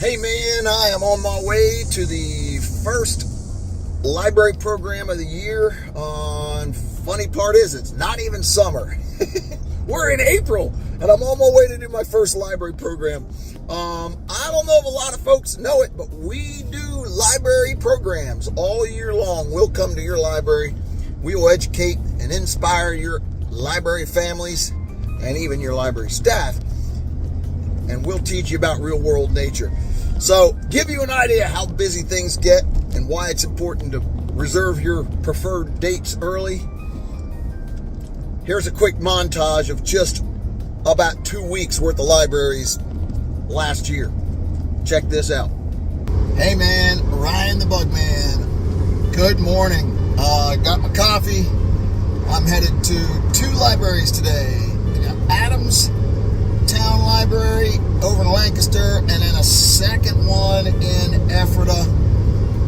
Hey man, I am on my way to the first library program of the year. Funny part is it's not even summer. We're in April and I'm on my way to do my first library program. I don't know if a lot of folks know it, but we do library programs all year long. We'll come to your library. We will educate and inspire your library families and even your library staff. And we'll teach you about real world nature. So give you an idea how busy things get and why it's important to reserve your preferred dates early. Here's a quick montage of just about 2 weeks worth of libraries last year. Check this out. Hey man, Ryan the Bugman. Good morning. Got my coffee. I'm headed to 2 libraries today. I got Adams Town Library over in Lancaster, and then a second one in Ephrata.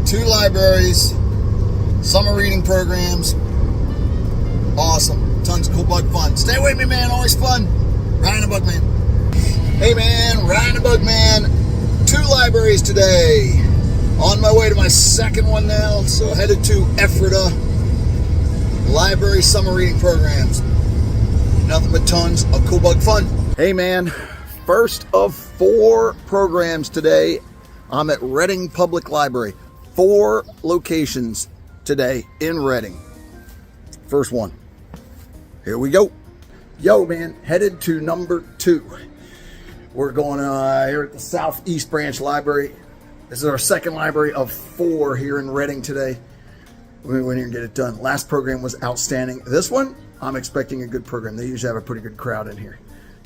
2 libraries, summer reading programs. Awesome. Tons of cool bug fun. Stay with me, man. Always fun. Ryan the Bugman. Hey, man. Ryan the Bugman. 2 libraries today. On my way to my second one now. So headed to Ephrata. Library summer reading programs. Nothing but tons of cool bug fun. Hey man, first of 4 programs today. I'm at Reading Public Library. 4 locations today in Reading. First one. Here we go. Yo man, headed to number 2. We're going here at the Southeast Branch Library. This is our second library of 4 here in Reading today. We went here and get it done. Last program was outstanding. This one, I'm expecting a good program. They usually have a pretty good crowd in here.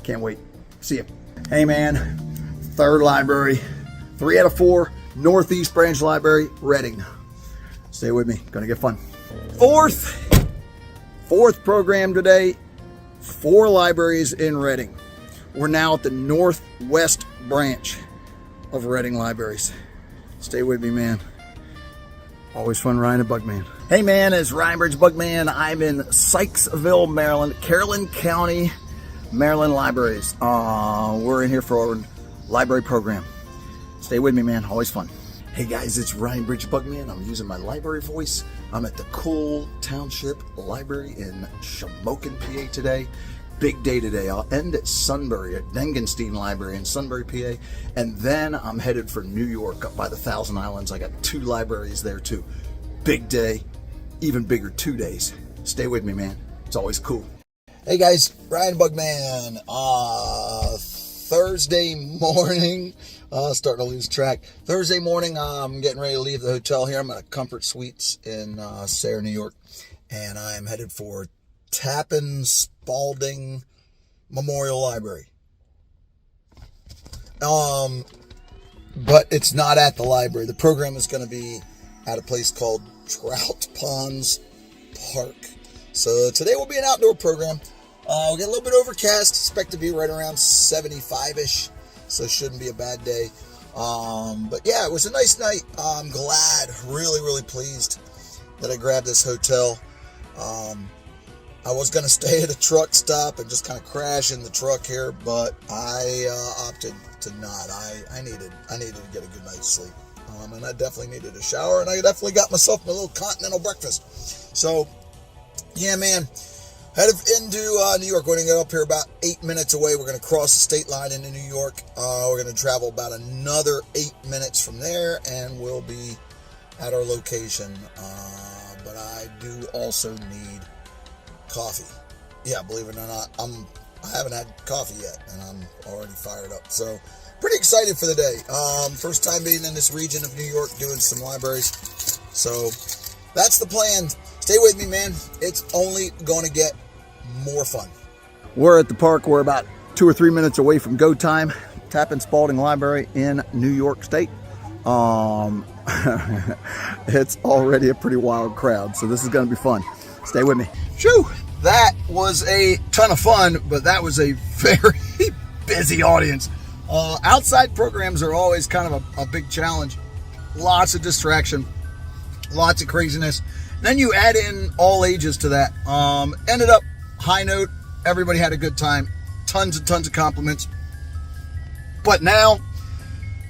Can't wait. See ya. Hey man, 3rd library, 3 out of 4, Northeast Branch Library, Reading. Stay with me, gonna get fun. Fourth program today, 4 libraries in Reading. We're now at the Northwest Branch of Reading Libraries. Stay with me, man. Always fun, Ryan the Bugman. Hey man, it's Ryan Bridge Bugman. I'm in Sykesville, Maryland, Caroline County, Maryland Libraries. We're in here for our library program. Stay with me, man. Always fun. Hey guys, it's Ryan Bridge Bugman. I'm using my library voice. I'm at the Cole Township Library in Shamokin, PA today. Big day today. I'll end at Sunbury, at Dengenstein Library in Sunbury, PA. And then I'm headed for New York up by the Thousand Islands. I got 2 libraries there too. Big day, even bigger 2 days. Stay with me, man. It's always cool. Hey guys, Ryan Bugman. Thursday morning, starting to lose track. Thursday morning, I'm getting ready to leave the hotel here. I'm at a Comfort Suites in Sayre, New York, and I'm headed for Tappan Spalding Memorial Library. But it's not at the library. The program is going to be at a place called Trout Ponds Park. So today will be an outdoor program. We'll get a little bit overcast. Expect to be right around 75-ish. So it shouldn't be a bad day. But yeah, it was a nice night. I'm glad, really pleased that I grabbed this hotel. I was going to stay at a truck stop and just kind of crash in the truck here, but I opted to not. I needed to get a good night's sleep. And I definitely needed a shower, and I definitely got myself my little continental breakfast. So, yeah, man, headed into New York. We're going to get up here about 8 minutes away. We're going to cross the state line into New York. We're going to travel about another 8 minutes from there, and we'll be at our location. But I do also need coffee. Yeah, believe it or not, I haven't had coffee yet, and I'm already fired up. So, pretty excited for the day. First time being in this region of New York, doing some libraries. So, that's the plan. Stay with me, man. It's only going to get more fun. We're at the park. We're about 2 or 3 minutes away from go time. Tappan Spalding Library in New York State. It's already a pretty wild crowd, so this is going to be fun. Stay with me. Shoo! That was a ton of fun, but that was a very busy audience. Outside programs are always kind of a big challenge. Lots of distraction, lots of craziness. Then you add in all ages to that. Ended up high note. Everybody had a good time. Tons and tons of compliments. But now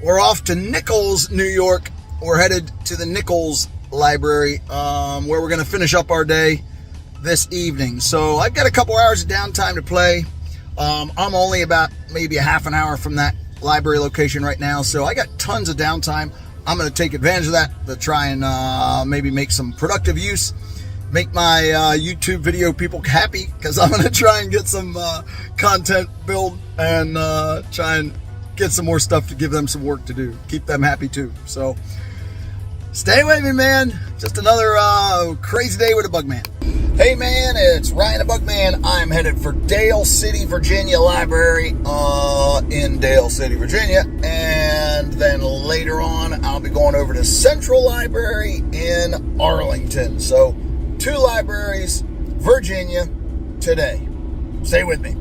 We're off to Nichols, New York. We're headed to the Nichols Library, where we're going to finish up our day this evening. So I've got a couple hours of downtime to play. I'm only about maybe a half an hour from that library location right now, so I got tons of downtime. I'm going to take advantage of that to try and maybe make some productive use, make my YouTube video people happy, because I'm going to try and get some content built and try and get some more stuff to give them some work to do, keep them happy too. So stay with me, man. Just another crazy day with a Bugman. Hey man, it's Ryan the Bugman. I'm headed for Dale City, Virginia Library in Dale City, Virginia, and then later on I'll be going over to Central Library in Arlington. So 2 libraries, Virginia, today. Stay with me.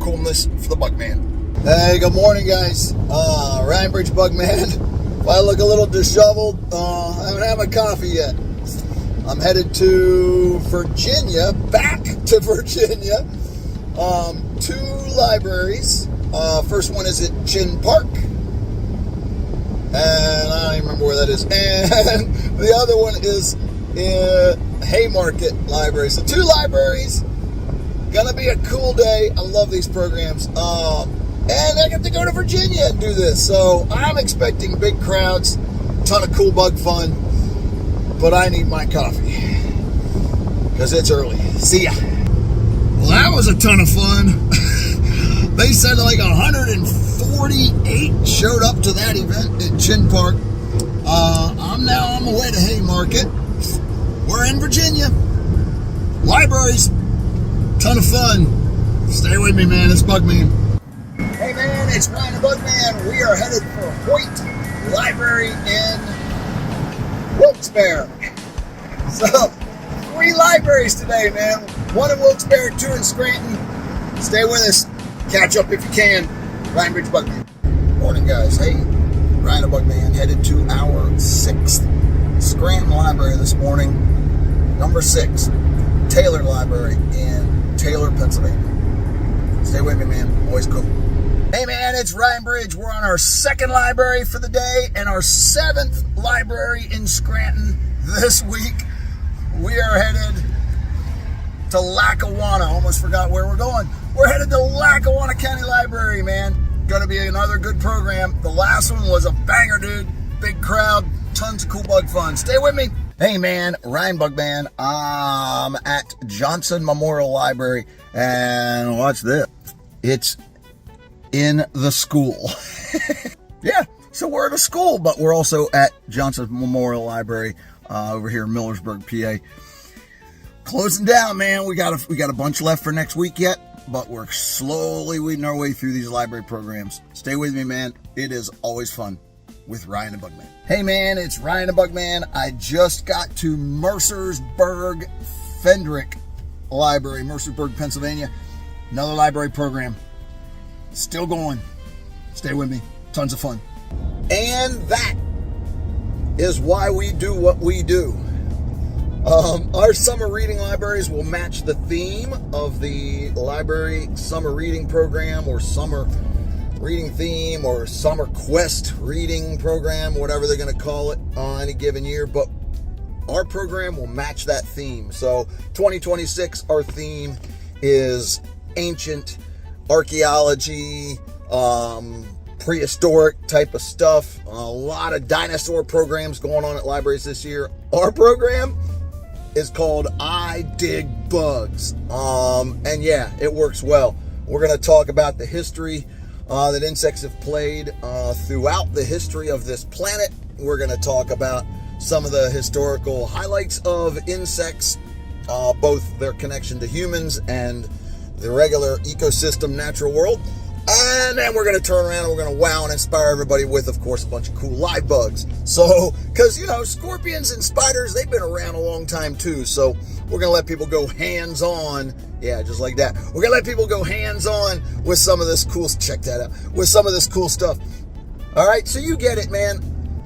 Coolness for the Bugman. Hey, good morning, guys. Ryan Bridge Bugman. If I look a little disheveled, I haven't had my coffee yet. I'm headed to Virginia, back to Virginia. 2 libraries. First one is at Chin Park, and I don't even remember where that is. And the other one is in Haymarket Library. So 2 libraries. Gonna be a cool day. I love these programs. And I get to go to Virginia and do this. So I'm expecting big crowds, ton of cool bug fun, but I need my coffee because it's early. See ya. Well, that was a ton of fun. They said like 148 showed up to that event at Chin Park. I'm now on my way to Haymarket. We're in Virginia. Libraries, ton of fun. Stay with me, man. It's Bugman. Hey man, it's Ryan the Bugman. We are headed for Hoyt Library in Wilkes-Barre. So, 3 libraries today, man. 1 in Wilkes-Barre, 2 in Scranton. Stay with us. Catch up if you can. Ryan Bridge Bugman. Morning, guys. Hey, Ryan the Bugman headed to our 6th Scranton Library this morning. Number 6, Taylor Library in Taylor, Pennsylvania. Stay with me, man. Always cool. Hey man, it's Ryan Bridge. We're on our 2nd library for the day and our 7th library in Scranton this week. We are headed to Lackawanna. Almost forgot where we're going. We're headed to Lackawanna County Library, man. Gonna be another good program. The last one was a banger, dude. Big crowd, tons of cool bug fun. Stay with me. Hey man, Ryan Bugman. I'm at Johnson Memorial Library, and watch this. It's in the school. Yeah, so we're at a school, but we're also at Johnson Memorial Library over here in Millersburg, PA. Closing down, man. We got a bunch left for next week yet, but we're slowly weeding our way through these library programs. Stay with me, man. It is always fun with Ryan the Bugman. Hey man, it's Ryan the Bugman. I just got to Mercersburg Fendrick Library, Mercersburg, Pennsylvania. Another library program. Still going. Stay with me. Tons of fun. And that is why we do what we do. Our summer reading libraries will match the theme of the library summer reading program, or summer reading theme, or summer quest reading program, whatever they're going to call it on any given year. But our program will match that theme. So 2026, our theme is ancient archaeology, prehistoric type of stuff. A lot of dinosaur programs going on at libraries this year. Our program is called I Dig Bugs. And yeah, it works well. We're going to talk about the history that insects have played throughout the history of this planet. We're going to talk about some of the historical highlights of insects, both their connection to humans and the regular ecosystem, natural world. And then we're going to turn around and we're going to wow and inspire everybody with, of course, a bunch of cool live bugs. So, because, you know, scorpions and spiders, they've been around a long time too. So we're going to let people go hands-on. Yeah, just like that. We're going to let people go hands-on with some of this cool, check that out, with some of this cool stuff. All right, so you get it, man.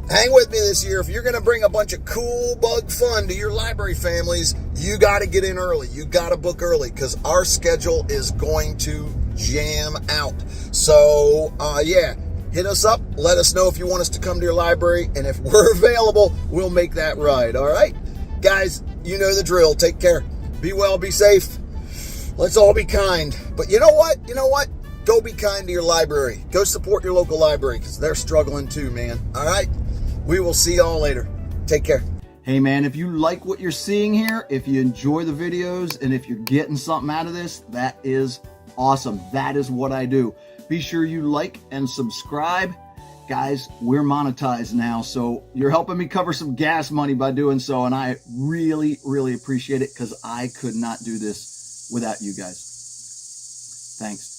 Hang with me this year. If you're going to bring a bunch of cool bug fun to your library families, you got to get in early. You got to book early, because our schedule is going to jam out. So, yeah, hit us up. Let us know if you want us to come to your library. And if we're available, we'll make that ride. All right? Guys, you know the drill. Take care. Be well, be safe. Let's all be kind. But you know what? Go be kind to your library. Go support your local library because they're struggling too, man. All right? We will see y'all later. Take care. Hey, man, if you like what you're seeing here, if you enjoy the videos, and if you're getting something out of this, that is awesome. That is what I do. Be sure you like and subscribe. Guys, we're monetized now, so you're helping me cover some gas money by doing so, and I really, really appreciate it because I could not do this without you guys. Thanks.